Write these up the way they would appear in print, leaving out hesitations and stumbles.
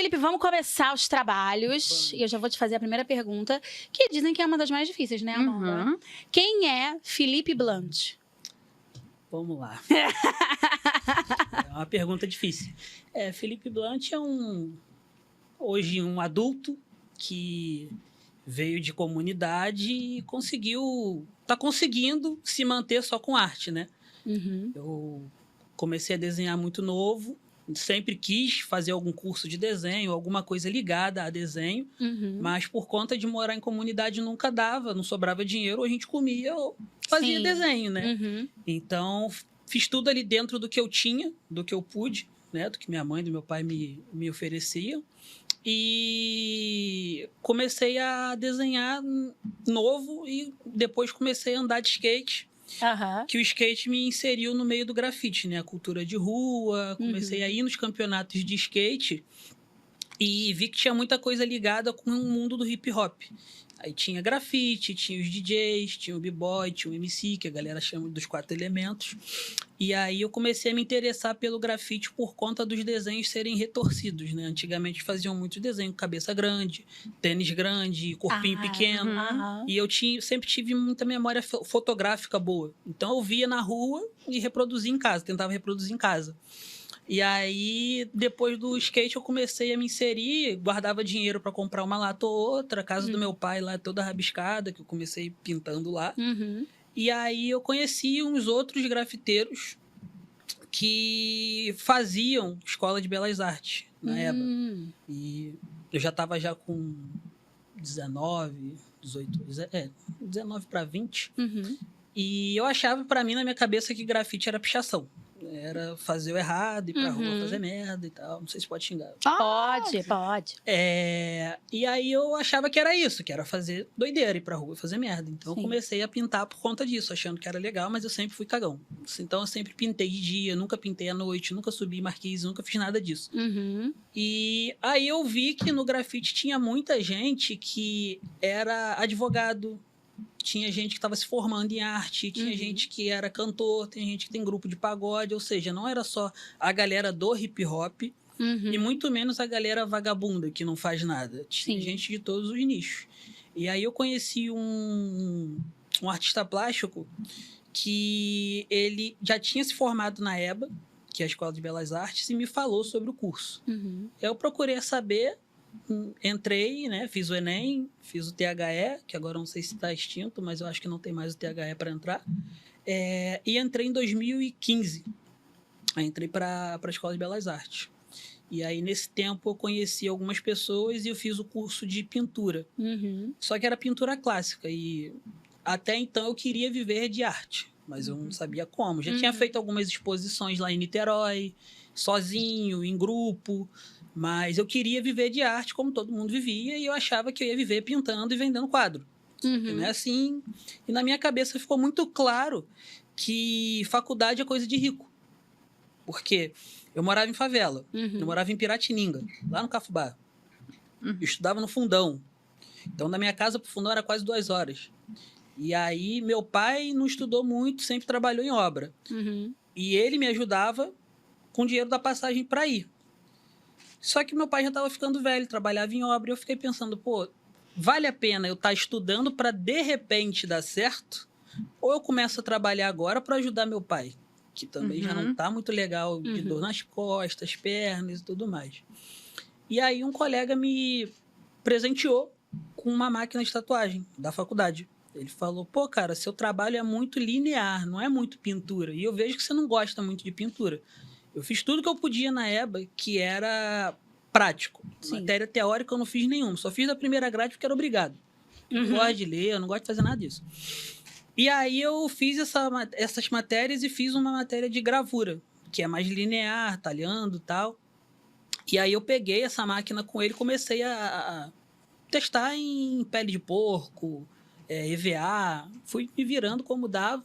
Felipe, vamos começar os trabalhos. E eu já vou te fazer a primeira pergunta, que dizem que é uma das mais difíceis, né, Amanda? Uhum. Quem é Felipe Blunt? Vamos lá. É uma pergunta difícil. Felipe Blunt é hoje um adulto que veio de comunidade e tá conseguindo se manter só com arte, né? Uhum. Eu comecei a desenhar muito novo, sempre quis fazer algum curso de desenho, alguma coisa ligada a desenho, Uhum. mas por conta de morar em comunidade nunca dava, não sobrava dinheiro, a gente comia, eu fazia Sim. desenho, né? Uhum. Então, fiz tudo ali dentro do que eu tinha, do que eu pude, né? Do que minha mãe e do meu pai me ofereciam. E comecei a desenhar novo e depois comecei a andar de skate, Aham. que o skate me inseriu no meio do grafite, né? A cultura de rua, comecei a ir nos campeonatos de skate e vi que tinha muita coisa ligada com o mundo do hip hop. Aí tinha grafite, tinha os DJs, tinha o b-boy, tinha o MC, que a galera chama dos 4 elementos. E aí eu comecei a me interessar pelo grafite por conta dos desenhos serem retorcidos, né? Antigamente faziam muito desenho, cabeça grande, tênis grande, corpinho pequeno. Aham. E eu sempre tive muita memória fotográfica boa. Então eu via na rua e reproduzia em casa, tentava reproduzir em casa. E aí, depois do skate, eu comecei a me inserir, guardava dinheiro para comprar uma lata ou outra. A casa do meu pai lá toda rabiscada, que eu comecei pintando lá. Uhum. E aí eu conheci uns outros grafiteiros que faziam escola de belas artes na EBA. E eu já estava já com 19, 18, 19 para 20. Uhum. E eu achava para mim na minha cabeça que grafite era pichação. Era fazer o errado, ir pra rua fazer merda e tal. Não sei se pode xingar. Pode. E aí eu achava que era isso, que era fazer doideira, ir pra rua e fazer merda. Então Sim. eu comecei a pintar por conta disso, achando que era legal, mas eu sempre fui cagão. Então eu sempre pintei de dia, nunca pintei à noite, nunca subi marquise, nunca fiz nada disso. Uhum. E aí eu vi que no grafite tinha muita gente que era advogado, tinha gente que estava se formando em arte, tinha gente que era cantor, tem gente que tem grupo de pagode, ou seja, não era só a galera do hip hop e muito menos a galera vagabunda que não faz nada. Tinha gente de todos os nichos. E aí eu conheci um artista plástico que ele já tinha se formado na EBA, que é a Escola de Belas Artes, e me falou sobre o curso. Eu procurei saber, entrei, né? Fiz o Enem, fiz o THE, que agora não sei se está extinto, mas eu acho que não tem mais o THE para entrar. E entrei em 2015. Aí entrei para a Escola de Belas Artes. E aí, nesse tempo, eu conheci algumas pessoas e eu fiz o curso de pintura. Só que era pintura clássica. E até então eu queria viver de arte, mas eu não sabia como. Já tinha feito algumas exposições lá em Niterói, sozinho, em grupo. Mas eu queria viver de arte como todo mundo vivia e eu achava que eu ia viver pintando e vendendo quadro. Que não é assim. E na minha cabeça ficou muito claro que faculdade é coisa de rico. Porque eu morava em favela, eu morava em Piratininga, lá no Cafubá. Eu estudava no Fundão. Então, da minha casa pro Fundão era quase 2 horas. E aí, meu pai não estudou muito, sempre trabalhou em obra. E ele me ajudava com o dinheiro da passagem para ir. Só que meu pai já estava ficando velho, trabalhava em obra, e eu fiquei pensando, pô, vale a pena eu estar estudando para de repente dar certo? Ou eu começo a trabalhar agora para ajudar meu pai, que também já não está muito legal, de dor nas costas, pernas e tudo mais. E aí um colega me presenteou com uma máquina de tatuagem da faculdade. Ele falou, pô, cara, seu trabalho é muito linear, não é muito pintura. E eu vejo que você não gosta muito de pintura. Eu fiz tudo que eu podia na EBA, que era prático. Matéria teórica eu não fiz nenhuma. Só fiz a primeira grade porque era obrigado. Eu não gosto de ler, eu não gosto de fazer nada disso. E aí eu fiz essas matérias e fiz uma matéria de gravura, que é mais linear, talhando e tal. E aí eu peguei essa máquina com ele e comecei a testar em pele de porco, EVA. Fui me virando como dava.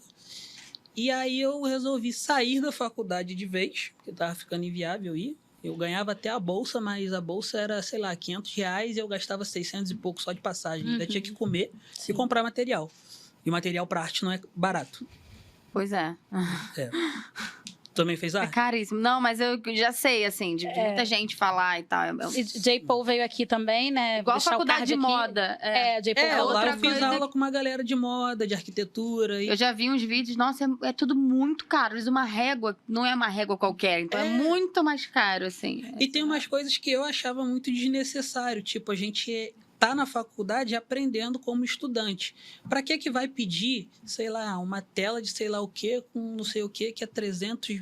E aí eu resolvi sair da faculdade de vez, porque estava ficando inviável ir. Eu ganhava até a bolsa, mas a bolsa era, sei lá, R$500 e eu gastava 600 e pouco só de passagem. Ainda tinha que comer e comprar material. E o material para arte não é barato. Pois é. Também fez É arte? caríssimo. Não, mas eu já sei, assim, de muita gente falar e tal. E J. Paul veio aqui também, né? Vou Igual a deixar o faculdade card de aqui. moda. J. Paul. Lá outra eu fiz coisa aula com uma galera de moda, de arquitetura. Eu já vi uns vídeos, nossa, é tudo muito caro. Eles uma régua, não é uma régua qualquer, então é muito mais caro, assim. E tem umas coisas que eu achava muito desnecessário, tipo, a gente tá na faculdade aprendendo como estudante. Para que vai pedir, sei lá, uma tela de sei lá o quê, com não sei o quê, que é 300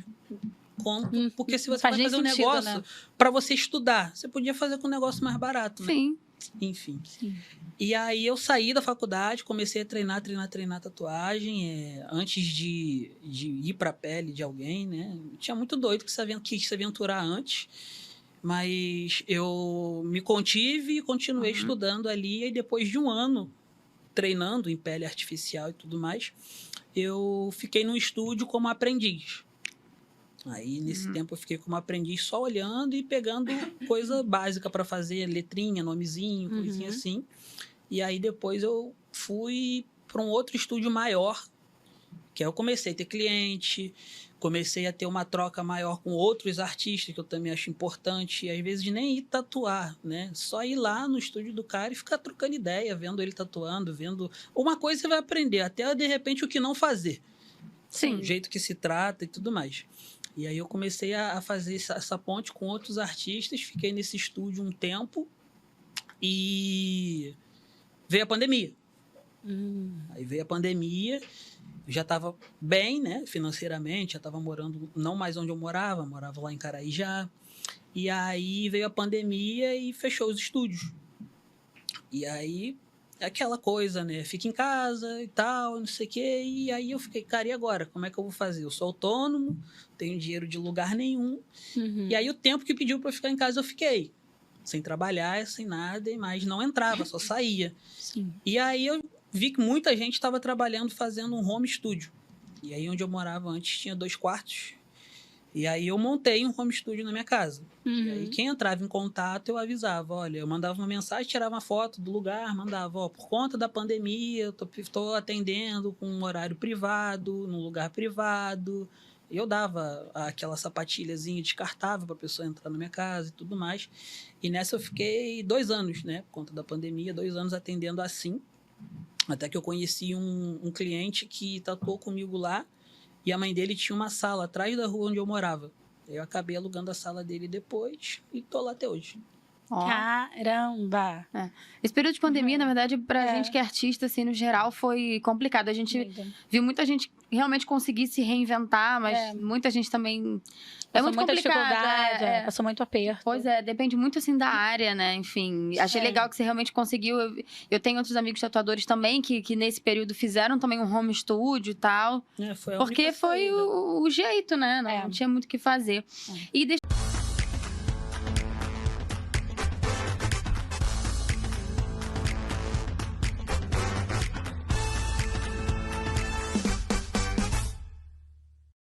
conto? Porque se você Faz vai nem fazer um sentido, negócio né? para você estudar, você podia fazer com um negócio mais barato, né? Sim. Enfim. Sim. E aí eu saí da faculdade, comecei a treinar tatuagem, antes de ir para a pele de alguém, né? Tinha muito doido que quis se aventurar antes, mas eu me contive e continuei estudando ali, e depois de um ano treinando em pele artificial e tudo mais, eu fiquei num estúdio como aprendiz. Aí, nesse tempo, eu fiquei como aprendiz só olhando e pegando coisa básica para fazer, letrinha, nomezinho, coisinha assim. E aí, depois, eu fui para um outro estúdio maior, que aí eu comecei a ter cliente, comecei a ter uma troca maior com outros artistas, que eu também acho importante. E, às vezes, nem ir tatuar, né? Só ir lá no estúdio do cara e ficar trocando ideia, vendo ele tatuando, vendo... Uma coisa você vai aprender, até, de repente, o que não fazer. Sim. O jeito que se trata e tudo mais. E aí eu comecei a fazer essa ponte com outros artistas, fiquei nesse estúdio um tempo e veio a pandemia. Aí veio a pandemia, eu já estava bem, né, financeiramente, já estava morando não mais onde eu morava lá em Caraí já. E aí veio a pandemia e fechou os estúdios. E aí aquela coisa, né? Fica em casa e tal, não sei o quê. E aí eu fiquei, cara, e agora? Como é que eu vou fazer? Eu sou autônomo, tenho dinheiro de lugar nenhum. E aí o tempo que pediu para eu ficar em casa, eu fiquei. Sem trabalhar, sem nada, mas não entrava, só saía. Sim. E aí eu vi que muita gente estava trabalhando, fazendo um home studio. E aí onde eu morava antes tinha 2 quartos. E aí eu montei um home studio na minha casa. E aí quem entrava em contato, eu avisava. Olha, eu mandava uma mensagem, tirava uma foto do lugar, mandava, ó, por conta da pandemia, eu tô atendendo com um horário privado, num lugar privado. E eu dava aquela sapatilhazinha descartável para a pessoa entrar na minha casa e tudo mais. E nessa eu fiquei 2 anos, né? Por conta da pandemia, 2 anos atendendo assim. Até que eu conheci um cliente que tatuou comigo lá. E a mãe dele tinha uma sala atrás da rua onde eu morava. Eu acabei alugando a sala dele depois e tô lá até hoje. Ó. Caramba! Esse período de pandemia, na verdade, pra gente que é artista, assim, no geral, foi complicado. A gente viu muita gente realmente conseguir se reinventar, mas muita gente também... É muito muita complicado. dificuldade, passou muito aperto. Pois é, depende muito, assim, da área, né? Enfim, achei legal que você realmente conseguiu. Eu tenho outros amigos tatuadores também que nesse período fizeram também um home studio e tal. Foi a Porque única foi saída. o jeito, né? Não tinha muito o que fazer. E deixa...